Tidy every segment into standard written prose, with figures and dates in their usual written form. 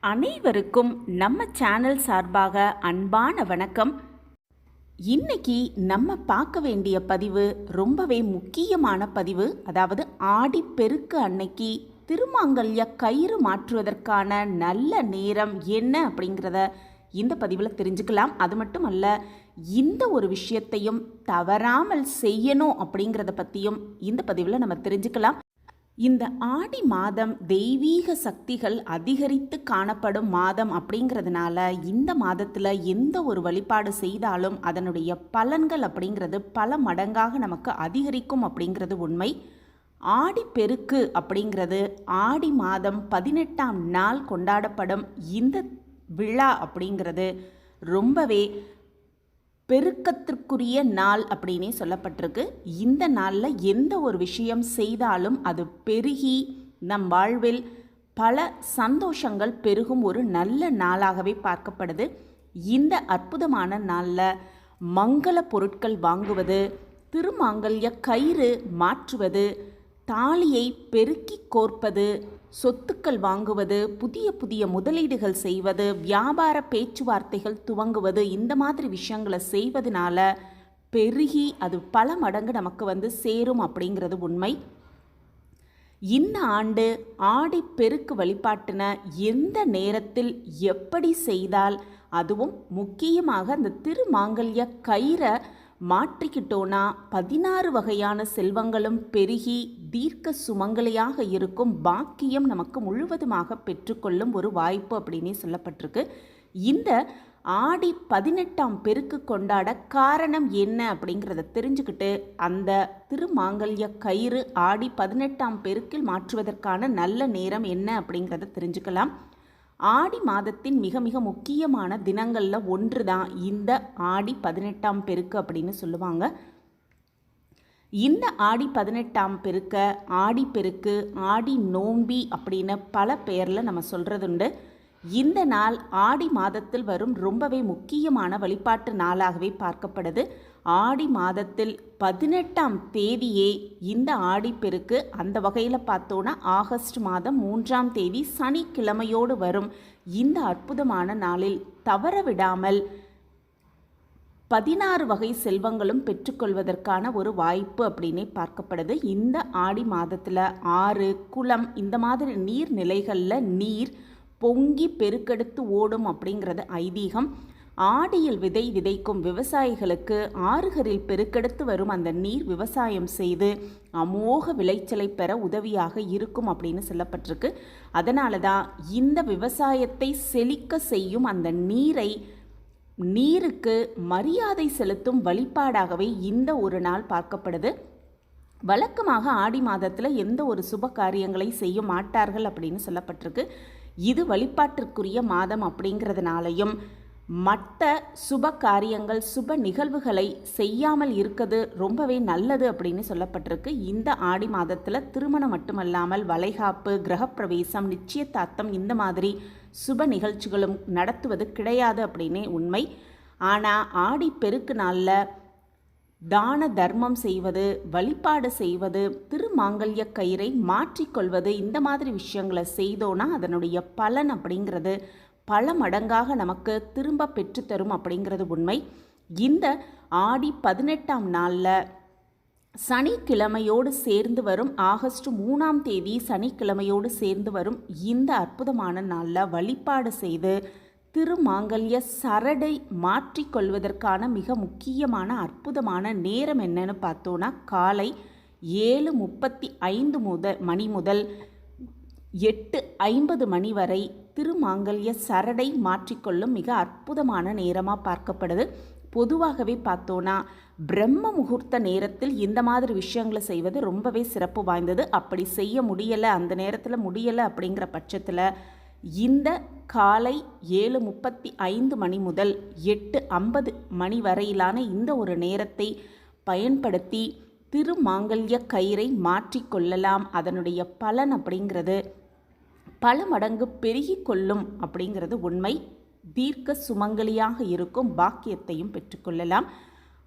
அனைவருக்கும் நம்ம சேனல் சார்பாக அன்பான வணக்கம். இன்னைக்கு நம்ம பார்க்க வேண்டிய பதிவு ரொம்பவே முக்கியமான பதிவு. அதாவது ஆடிப்பெருக்கு அன்னைக்கு திருமாங்கல்ய கயிறு மாற்றுவதற்கான நல்ல நேரம் என்ன அப்படிங்கிறத இந்த பதிவில் தெரிஞ்சுக்கலாம். அது மட்டும் அல்ல, இந்த ஒரு விஷயத்தையும் தவறாமல் செய்யணும் அப்படிங்கிறத பற்றியும் இந்த பதிவில் நம்ம தெரிஞ்சுக்கலாம். இந்த ஆடி மாதம் தெய்வீக சக்திகள் அதிகரித்து காணப்படும் மாதம் அப்படிங்கிறதுனால இந்த மாதத்தில் எந்த ஒரு வழிபாடு செய்தாலும் அதனுடைய பலன்கள் அப்படிங்கிறது பல மடங்காக நமக்கு அதிகரிக்கும் அப்படிங்கிறது உண்மை. ஆடிப்பெருக்கு அப்படிங்கிறது ஆடி மாதம் 18ஆம் நாள் கொண்டாடப்படும் இந்த விழா அப்படிங்கிறது ரொம்பவே பெருக்கத்திற்குரிய நாள் அப்படின்னே சொல்லப்பட்டிருக்கு. இந்த நாளில் எந்த ஒரு விஷயம் செய்தாலும் அது பெருகி நம் வாழ்வில் பல சந்தோஷங்கள் பெருகும் ஒரு நல்ல நாளாகவே பார்க்கப்படுது. இந்த அற்புதமான நாளில் மங்கள பொருட்கள் வாங்குவது, திருமாங்கல்ய கயிறு மாற்றுவது, தாலியை பெருக்கி கோர்ப்பது, சொத்துக்கள் வாங்குவது, புதிய புதிய முதலீடுகள் செய்வது, வியாபார பேச்சுவார்த்தைகள் துவங்குவது, இந்த மாதிரி விஷயங்களை செய்வதனால பெருகி அது பல மடங்கு நமக்கு சேரும் அப்படிங்கிறது உண்மை. இந்த ஆண்டு ஆடிப்பெருக்கு வழிபாட்டின எந்த நேரத்தில் எப்படி செய்தால், அதுவும் முக்கியமாக அந்த திருமாங்கல்ய கயிறை மாற்றிக்கிட்டோன்னா 16 வகையான செல்வங்களும் பெருகி தீர்க்க சுமங்கலியாக இருக்கும் பாக்கியம் நமக்கு முழுவதுமாக பெற்றுக்கொள்ளும் ஒரு வாய்ப்பு அப்படின்னே சொல்லப்பட்டிருக்கு. இந்த ஆடி 18ஆம் பெருக்கு கொண்டாட காரணம் என்ன அப்படிங்கிறத தெரிஞ்சுக்கிட்டு அந்த திருமாங்கல்ய கயிறு ஆடி 18ஆம் பெருக்கில் மாற்றுவதற்கான நல்ல நேரம் என்ன அப்படிங்கிறத தெரிஞ்சுக்கலாம். ஆடி மாதத்தின் மிக மிக முக்கியமான தினங்களில் ஒன்று தான் இந்த ஆடி 18ஆம் பெருக்கு அப்படின்னு சொல்லுவாங்க. இந்த ஆடி 18ஆம் பெருக்க ஆடிப்பெருக்கு, ஆடி நோம்பி அப்படின்னு பல பெயரில் நம்ம சொல்கிறதுண்டு. இந்த நாள் ஆடி மாதத்தில் வரும் ரொம்பவே முக்கியமான வழிபாட்டு நாளாகவே பார்க்கப்படுது. ஆடி மாதத்தில் 18ஆம் தேதியே இந்த ஆடிப்பெருக்கு. அந்த வகையில் பார்த்தோன்னா ஆகஸ்ட் மாதம் 3ஆம் தேதி சனிக்கிழமையோடு வரும். இந்த அற்புதமான நாளில் தவறவிடாமல் 16 வகை செல்வங்களும் பெற்றுக்கொள்வதற்கான ஒரு வாய்ப்பு அப்படின்னே பார்க்கப்படுது. இந்த ஆடி மாதத்தில் ஆறு, குளம், இந்த மாதிரி நீர்நிலைகளில் நீர் பொங்கி பெருக்கெடுத்து ஓடும் அப்படிங்கிறது ஐதீகம். ஆடியில் விதை விதைக்கும் விவசாயிகளுக்கு ஆறுகளில் பெருக்கெடுத்து வரும் அந்த நீர் விவசாயம் செய்து அமோக விளைச்சலை பெற உதவியாக இருக்கும் அப்படின்னு சொல்லப்பட்டிருக்கு. அதனால தான் இந்த விவசாயத்தை செழிக்க செய்யும் அந்த நீருக்கு மரியாதை செலுத்தும் வழிபாடாகவே இந்த ஒரு நாள் பார்க்கப்படுது. வழக்கமாக ஆடி மாதத்தில் எந்த ஒரு சுப காரியங்களை செய்ய மாட்டார்கள் அப்படின்னு சொல்லப்பட்டிருக்கு. இது வழிபாட்டிற்குரிய மாதம் அப்படிங்கிறதுனாலையும் மற்ற சுப காரியங்கள் சுப நிகழ்வுகளை செய்யாமல் இருக்கிறது ரொம்பவே நல்லது அப்படின்னு சொல்லப்பட்டிருக்கு. இந்த ஆடி மாதத்தில் திருமணம் மட்டுமல்லாமல் வளைகாப்பு, கிரகப்பிரவேசம், நிச்சயதார்த்தம் இந்த மாதிரி சுப நிகழ்ச்சிகளும் நடத்துவது கிடையாது அப்படின்னே உண்மை. ஆனால் ஆடி பெருக்கு நாளில் தான தர்மம் செய்வது, வழிபாடு செய்வது, திருமாங்கல்ய கயிறை மாற்றிக்கொள்வது, இந்த மாதிரி விஷயங்களை செய்தோன்னா அதனுடைய பலன் அப்படிங்கிறது பல மடங்காக நமக்கு திரும்ப பெற்றுத்தரும் அப்படிங்கிறது உண்மை. இந்த ஆடி 18ஆம் நாளில் சனிக்கிழமையோடு சேர்ந்து வரும் ஆகஸ்ட் 3ஆம் தேதி சனிக்கிழமையோடு சேர்ந்து வரும் இந்த அற்புதமான நாளில் வழிபாடு செய்து திருமாங்கல்ய சரடை மாற்றிக்கொள்வதற்கான மிக முக்கியமான அற்புதமான நேரம் என்னன்னு பார்த்தோன்னா காலை 7:35 மணி முதல் 8:50 மணி வரை திருமாங்கல்ய சரடை மாற்றிக்கொள்ளும் மிக அற்புதமான நேரமாக பார்க்கப்படுது. பொதுவாகவே பார்த்தோன்னா பிரம்ம முகூர்த்த நேரத்தில் இந்த மாதிரி விஷயங்களை செய்வது ரொம்பவே சிறப்பு வாய்ந்தது. அப்படி செய்ய முடியலை, அந்த நேரத்தில் முடியலை அப்படிங்கிற பட்சத்தில் இந்த காலை 7:35 மணி முதல் 8:50 மணி வரையிலான இந்த ஒரு நேரத்தை பயன்படுத்தி திருமாங்கல்ய கயிறை மாற்றிக்கொள்ளலாம். அதனுடைய பலன் அப்படிங்கிறது பல மடங்கு பெருகி கொள்ளும் அப்படிங்கிறது உண்மை. தீர்க்க சுமங்கலியாக இருக்கும் பாக்கியத்தையும் பெற்றுக்கொள்ளலாம்.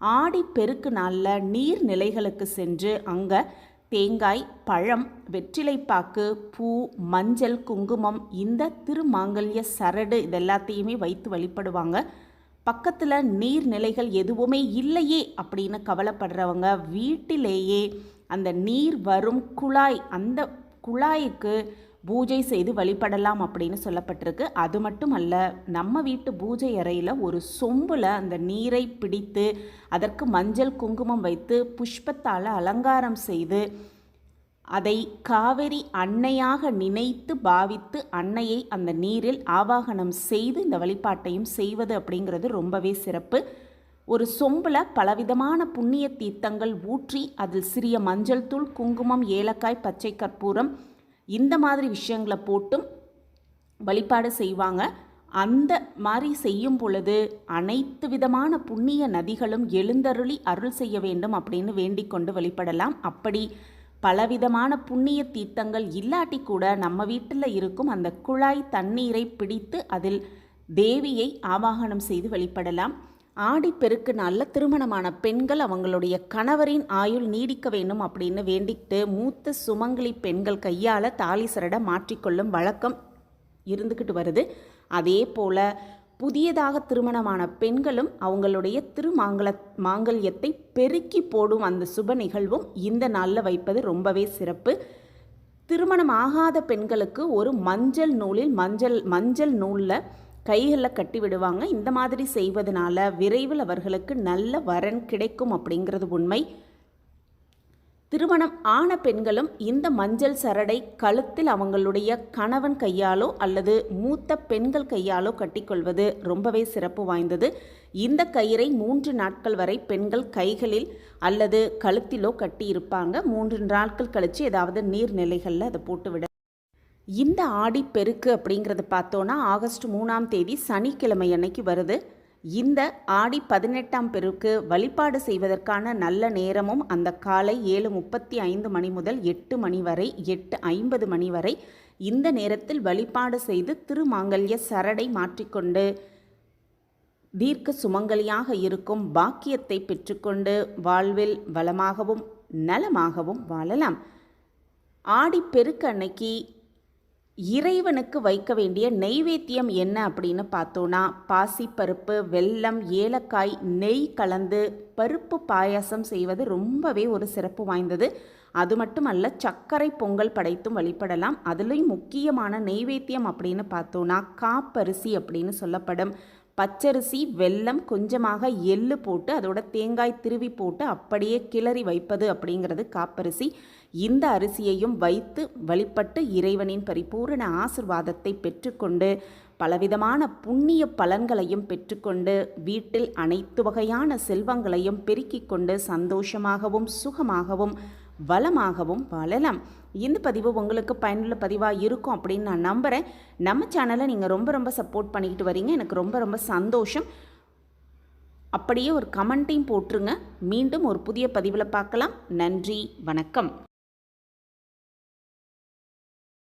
ஆடி பெருக்கு நாளில் நீர்நிலைகளுக்கு சென்று அங்கே தேங்காய், பழம், வெற்றிலைப்பாக்கு, பூ, மஞ்சள், குங்குமம், இந்த திருமாங்கல்ய சரடு இதெல்லாத்தையுமே வைத்து வழிபடுவாங்க. பக்கத்தில் நீர்நிலைகள் எதுவுமே இல்லையே அப்படின்னு கவலைப்படுறவங்க வீட்டிலேயே அந்த நீர் வரும் குழாய், அந்த குழாய்க்கு பூஜை செய்து வழிபடலாம் அப்படின்னு சொல்லப்பட்டிருக்கு. அது மட்டும் அல்ல, நம்ம வீட்டு பூஜை அறையில் ஒரு சொம்பில் அந்த நீரை பிடித்து அதற்கு மஞ்சள் குங்குமம் வைத்து புஷ்பத்தால் அலங்காரம் செய்து அதை காவேரி அன்னையாக நினைத்து பாவித்து அன்னையை அந்த நீரில் ஆவாகனம் செய்து இந்த வழிபாட்டையும் செய்வது அப்படிங்கிறது ரொம்பவே சிறப்பு. ஒரு சொம்பில் பலவிதமான புண்ணிய தீர்த்தங்கள் ஊற்றி அதில் சிறிய மஞ்சள் தூள், குங்குமம், ஏலக்காய், பச்சை கற்பூரம் இந்த மாதிரி விஷயங்களை போட்டும் வழிபாடு செய்வாங்க. அந்த மாதிரி செய்யும் பொழுது அனைத்து விதமான புண்ணிய நதிகளும் எழுந்தருளி அருள் செய்ய வேண்டும் அப்படின்னு வேண்டிக் கொண்டு வழிபடலாம். அப்படி பலவிதமான புண்ணிய தீர்த்தங்கள் இல்லாட்டி கூட நம்ம வீட்டில் இருக்கும் அந்த குழாய் தண்ணீரை பிடித்து அதில் தேவியை ஆவாகனம் செய்து வழிபடலாம். ஆடிப்பெருக்கு நாளில் திருமணமான பெண்கள் அவங்களுடைய கணவரின் ஆயுள் நீடிக்க வேண்டும் அப்படின்னு வேண்டிக்கிட்டு மூத்த சுமங்கலி பெண்கள் கையால் தாலி சரடை மாற்றிக்கொள்ளும் வழக்கம் இருந்துக்கிட்டு வருது. அதே போல் புதியதாக திருமணமான பெண்களும் அவங்களுடைய மாங்கல்யத்தை பெருக்கி போடும் அந்த சுப நிகழ்வும் இந்த நாளில் வைப்பது ரொம்பவே சிறப்பு. திருமணம் ஆகாத பெண்களுக்கு ஒரு மஞ்சள் நூலில் மஞ்சள் நூலில் கைகளில் கட்டி விடுவாங்க. இந்த மாதிரி செய்வதனால விரைவில் அவர்களுக்கு நல்ல வரன் கிடைக்கும் அப்படிங்கிறது உண்மை. திருமணம் ஆன பெண்களும் இந்த மஞ்சள் சரடை கழுத்தில் அவங்களுடைய கணவன் கையாலோ அல்லது மூத்த பெண்கள் கையாலோ கட்டிக்கொள்வது ரொம்பவே சிறப்பு வாய்ந்தது. இந்த கயிறை 3 நாட்கள் வரை பெண்கள் கைகளில் அல்லது கழுத்திலோ கட்டி இருப்பாங்க. 3 நாட்கள் கழித்து ஏதாவது நீர்நிலைகளில் அதை போட்டு விட. இந்த ஆடிப்பெருக்கு அப்படிங்கிறது பார்த்தோன்னா ஆகஸ்ட் 3ஆம் தேதி சனிக்கிழமை அன்னைக்கு வருது. இந்த ஆடி 18ஆம் பெருக்கு வழிபாடு செய்வதற்கான நல்ல நேரமும் அந்த காலை 7:35 மணி முதல் 8 மணி வரை, 8:50 மணி வரை இந்த நேரத்தில் வழிபாடு செய்து திருமாங்கல்ய சரடை மாற்றிக்கொண்டு தீர்க்க சுமங்கலியாக இருக்கும் பாக்கியத்தை பெற்றுக்கொண்டு வாழ்வில் வளமாகவும் நலமாகவும் வாழலாம். ஆடிப்பெருக்கு அன்னைக்கு இறைவனுக்கு வைக்க வேண்டிய நெய்வேத்தியம் என்ன அப்படின்னு பார்த்தோன்னா பாசிப்பருப்பு, வெல்லம், ஏலக்காய், நெய் கலந்து பருப்பு பாயாசம் செய்வது ரொம்பவே ஒரு சிறப்பு வாய்ந்தது. அது மட்டுமல்ல, சர்க்கரை பொங்கல் படைத்தும் வழிபடலாம். அதுலேயும் முக்கியமான நெய்வேத்தியம் அப்படின்னு பார்த்தோன்னா காப்பரிசி அப்படின்னு சொல்லப்படும் பச்சரிசி, வெல்லம், கொஞ்சமாக எள்ளு போட்டு அதோட தேங்காய் திருவி போட்டு அப்படியே கிளறி வைப்பது அப்படிங்கிறது காப்பரிசி. இந்த அரிசியையும் வைத்து வழிபட்டு இறைவனின் பரிபூரண ஆசிர்வாதத்தை பெற்றுக்கொண்டு பலவிதமான புண்ணிய பலன்களையும் பெற்றுக்கொண்டு வீட்டில் அனைத்து வகையான செல்வங்களையும் பெருக்கிக் கொண்டு சந்தோஷமாகவும் சுகமாகவும் வளமாகவும் வாழலாம். இந்த பதிவு உங்களுக்கு பயனுள்ள பதிவாக இருக்கும் அப்படின்னு நான் நம்புகிறேன். நம்ம சேனலை நீங்கள் ரொம்ப சப்போர்ட் பண்ணிக்கிட்டு வரீங்க. எனக்கு ரொம்ப சந்தோஷம். அப்படியே ஒரு கமெண்ட்டையும் போட்டுருங்க. மீண்டும் ஒரு புதிய பதிவில் பார்க்கலாம். நன்றி, வணக்கம்.